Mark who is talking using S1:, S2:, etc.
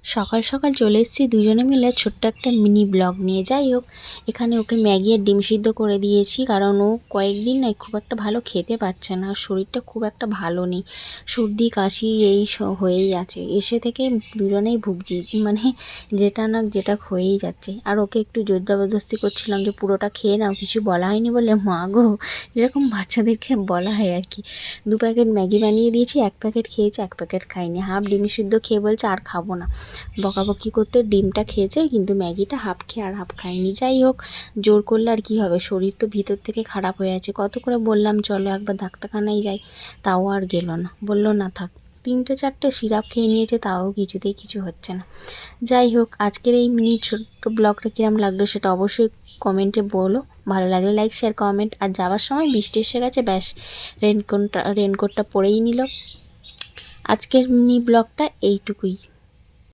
S1: সকাল সকাল চলে এসেছি দুজনে মিলে ছোট্ট একটা মিনি ব্লগ নিয়ে। যাই হোক, এখানে ওকে ম্যাগি আর ডিম সিদ্ধ করে দিয়েছি, কারণ ও কয়েকদিন না খুব একটা ভালো খেতে পারছে না, শরীরটা খুব একটা ভালো নেই, সর্দি কাশি এই হয়েই আছে। এসে থেকে দুজনেই ভুগছি, মানে যেটা না যেটা হয়েই যাচ্ছে। আর ওকে একটু জোর জবরদস্তি করছিলাম যে পুরোটা খেয়ে নাও, কিছু বলা হয়নি বলে। মা গো, যেরকম বাচ্চাদেরকে বলা হয় আর কি। 2 প্যাকেট ম্যাগি বানিয়ে দিয়েছি, 1 প্যাকেট খেয়েছে, 1 প্যাকেট খাইনি। হাফ ডিম সিদ্ধ খেয়ে বলছে আর খাবো না। বকাবকি করতে ডিমটা খেয়েছে, কিন্তু ম্যাগিটা হাফ খেয়ে আর হাফ খায়নি। যাই হোক, জোর করলে আর কি হবে, শরীর তো ভিতর থেকে খারাপ হয়ে আছে। কত করে বললাম চলো একবার ডাক্তারখানায় যাই, তাও আর গেল না, বললো না থাক। 3-4টে সিরাপ খেয়ে নিয়েছে, তাও কিছুতেই কিছু হচ্ছে না। যাই হোক, আজকের এই মিনি ছোট্ট ব্লগটা কিরম লাগলো সেটা অবশ্যই কমেন্টে বলো। ভালো লাগলে লাইক, শেয়ার, কমেন্ট। আর যাওয়ার সময় বৃষ্টি এসে গেছে, ব্যাস রেনকোটটা পরেই নিল। আজকের মিনি ব্লগটা এইটুকুই।